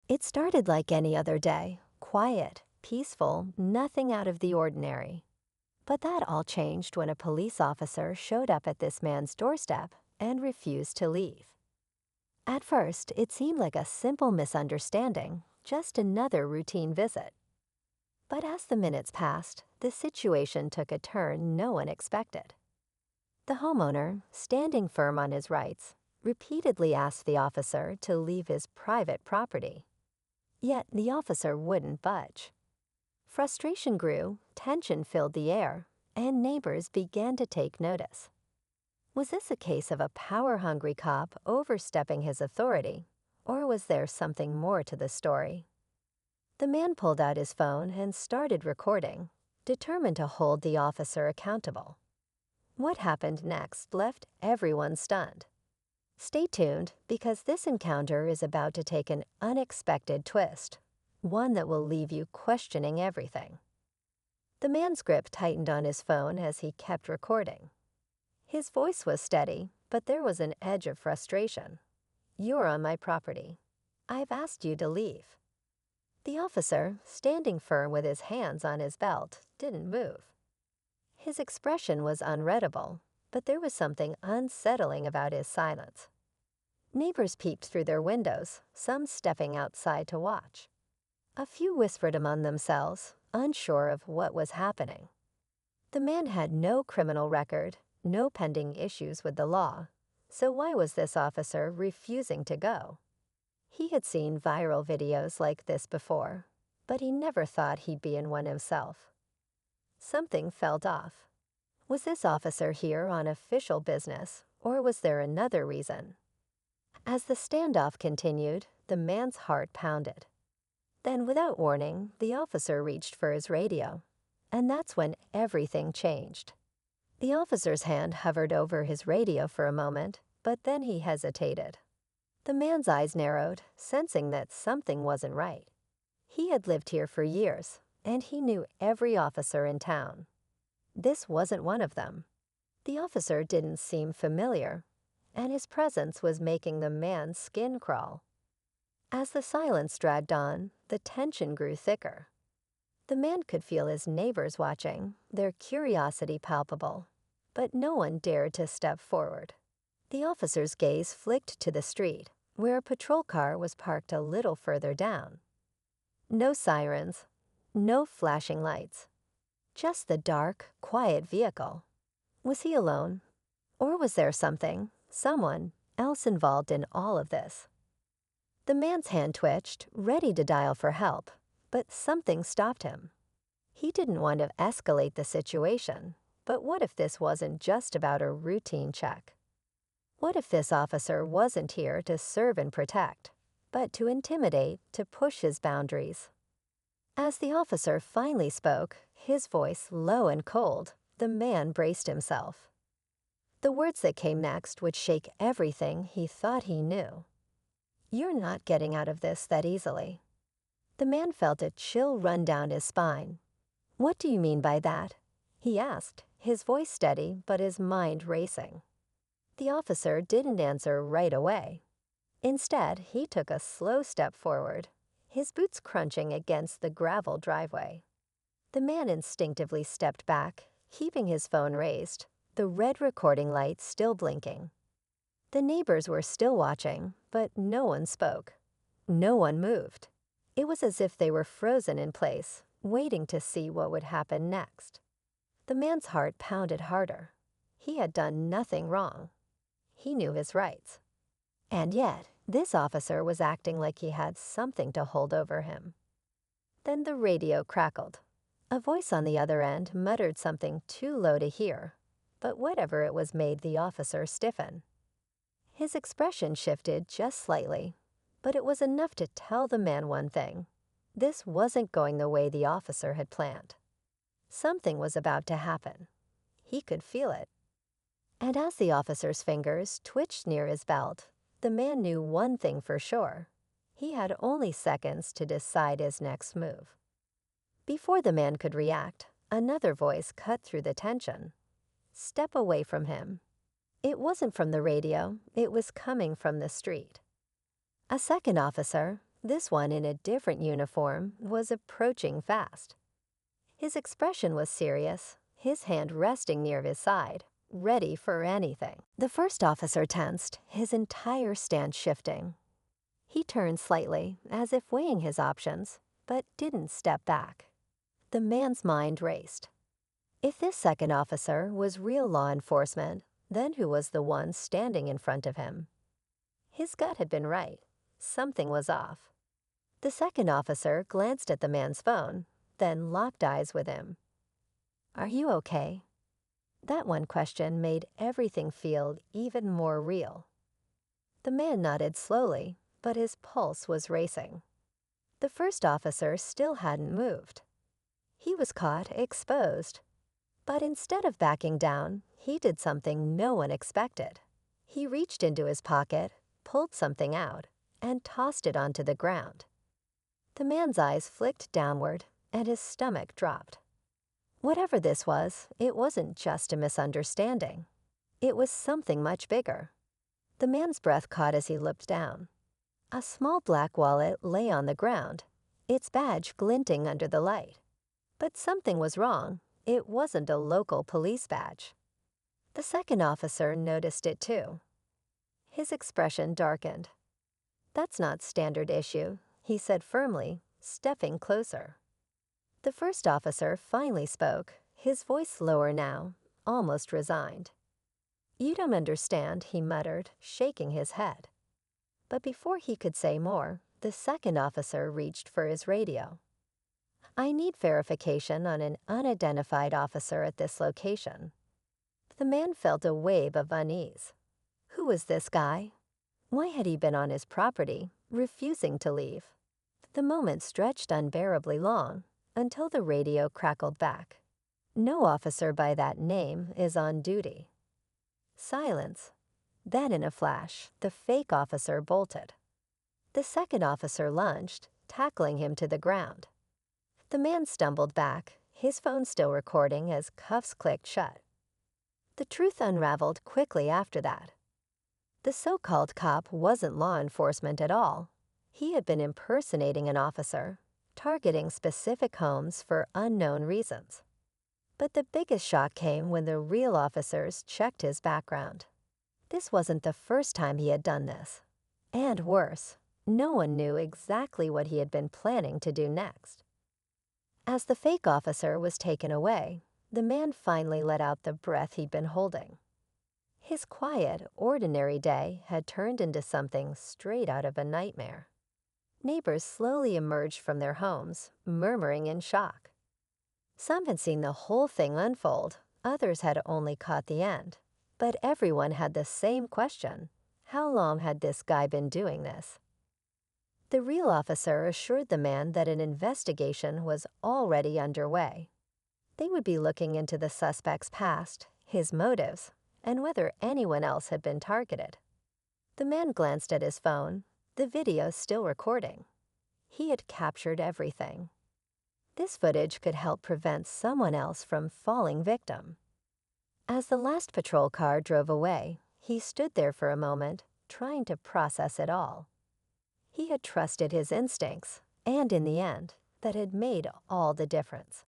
It started like any other day, quiet, peaceful, nothing out of the ordinary. But that all changed when a police officer showed up at this man's doorstep and refused to leave. At first, it seemed like a simple misunderstanding, just another routine visit. But as the minutes passed, the situation took a turn no one expected. The homeowner, standing firm on his rights, repeatedly asked the officer to leave his private property. Yet the officer wouldn't budge. Frustration grew, tension filled the air, and neighbors began to take notice. Was this a case of a power-hungry cop overstepping his authority, or was there something more to the story? The man pulled out his phone and started recording, determined to hold the officer accountable. What happened next left everyone stunned. Stay tuned, because this encounter is about to take an unexpected twist, one that will leave you questioning everything. The man's grip tightened on his phone as he kept recording. His voice was steady, but there was an edge of frustration. "You're on my property. I've asked you to leave." The officer, standing firm with his hands on his belt, didn't move. His expression was unreadable, but there was something unsettling about his silence. Neighbors peeped through their windows, some stepping outside to watch. A few whispered among themselves, unsure of what was happening. The man had no criminal record, no pending issues with the law, so why was this officer refusing to go? He had seen viral videos like this before, but he never thought he'd be in one himself. Something felt off. Was this officer here on official business, or was there another reason? As the standoff continued, the man's heart pounded. Then, without warning, the officer reached for his radio, and that's when everything changed. The officer's hand hovered over his radio for a moment, but then he hesitated. The man's eyes narrowed, sensing that something wasn't right. He had lived here for years, and he knew every officer in town. This wasn't one of them. The officer didn't seem familiar, and his presence was making the man's skin crawl. As the silence dragged on, the tension grew thicker. The man could feel his neighbors watching, their curiosity palpable, but no one dared to step forward. The officer's gaze flicked to the street, where a patrol car was parked a little further down. No sirens, no flashing lights, just the dark, quiet vehicle. Was he alone? Or was there someone else involved in all of this? The man's hand twitched, ready to dial for help, but something stopped him. He didn't want to escalate the situation, but what if this wasn't just about a routine check? What if this officer wasn't here to serve and protect, but to intimidate, to push his boundaries? As the officer finally spoke, his voice low and cold, the man braced himself. The words that came next would shake everything he thought he knew. "You're not getting out of this that easily." The man felt a chill run down his spine. "What do you mean by that?" he asked, his voice steady but his mind racing. The officer didn't answer right away. Instead, he took a slow step forward, his boots crunching against the gravel driveway. The man instinctively stepped back, keeping his phone raised, the red recording light still blinking. The neighbors were still watching, but no one spoke. No one moved. It was as if they were frozen in place, waiting to see what would happen next. The man's heart pounded harder. He had done nothing wrong. He knew his rights. And yet, this officer was acting like he had something to hold over him. Then the radio crackled. A voice on the other end muttered something too low to hear, but whatever it was made the officer stiffen. His expression shifted just slightly, but it was enough to tell the man one thing. This wasn't going the way the officer had planned. Something was about to happen. He could feel it. And as the officer's fingers twitched near his belt, the man knew one thing for sure. He had only seconds to decide his next move. Before the man could react, another voice cut through the tension. "Step away from him." It wasn't from the radio, it was coming from the street. A second officer, This one in a different uniform was approaching fast. His expression was serious, his hand resting near his side, ready for anything. The first officer tensed, his entire stance shifting. He turned slightly, as if weighing his options, but didn't step back. The man's mind raced. If this second officer was real law enforcement, then who was the one standing in front of him? His gut had been right. Something was off. The second officer glanced at the man's phone, then locked eyes with him. "Are you okay?" That one question made everything feel even more real. The man nodded slowly, but his pulse was racing. The first officer still hadn't moved. He was caught exposed. But instead of backing down, he did something no one expected. He reached into his pocket, pulled something out, and tossed it onto the ground. The man's eyes flicked downward, and his stomach dropped. Whatever this was, it wasn't just a misunderstanding. It was something much bigger. The man's breath caught as he looked down. A small black wallet lay on the ground, its badge glinting under the light. But something was wrong. It wasn't a local police badge. The second officer noticed it too. His expression darkened. "That's not standard issue," he said firmly, stepping closer. The first officer finally spoke, his voice lower now, almost resigned. "You don't understand," he muttered, shaking his head. But before he could say more, the second officer reached for his radio. "I need verification on an unidentified officer at this location." The man felt a wave of unease. Who was this guy? Why had he been on his property, refusing to leave? The moment stretched unbearably long, until the radio crackled back. "No officer by that name is on duty." Silence. Then in a flash, the fake officer bolted. The second officer lunged, tackling him to the ground. The man stumbled back, his phone still recording as cuffs clicked shut. The truth unraveled quickly after that. The so-called cop wasn't law enforcement at all. He had been impersonating an officer, targeting specific homes for unknown reasons. But the biggest shock came when the real officers checked his background. This wasn't the first time he had done this. And worse, no one knew exactly what he had been planning to do next. As the fake officer was taken away, the man finally let out the breath he'd been holding. His quiet, ordinary day had turned into something straight out of a nightmare. Neighbors slowly emerged from their homes, murmuring in shock. Some had seen the whole thing unfold, others had only caught the end. But everyone had the same question: how long had this guy been doing this? The real officer assured the man that an investigation was already underway. They would be looking into the suspect's past, his motives, and whether anyone else had been targeted. The man glanced at his phone, the video still recording. He had captured everything. This footage could help prevent someone else from falling victim. As the last patrol car drove away, he stood there for a moment, trying to process it all. He had trusted his instincts, and in the end, that had made all the difference.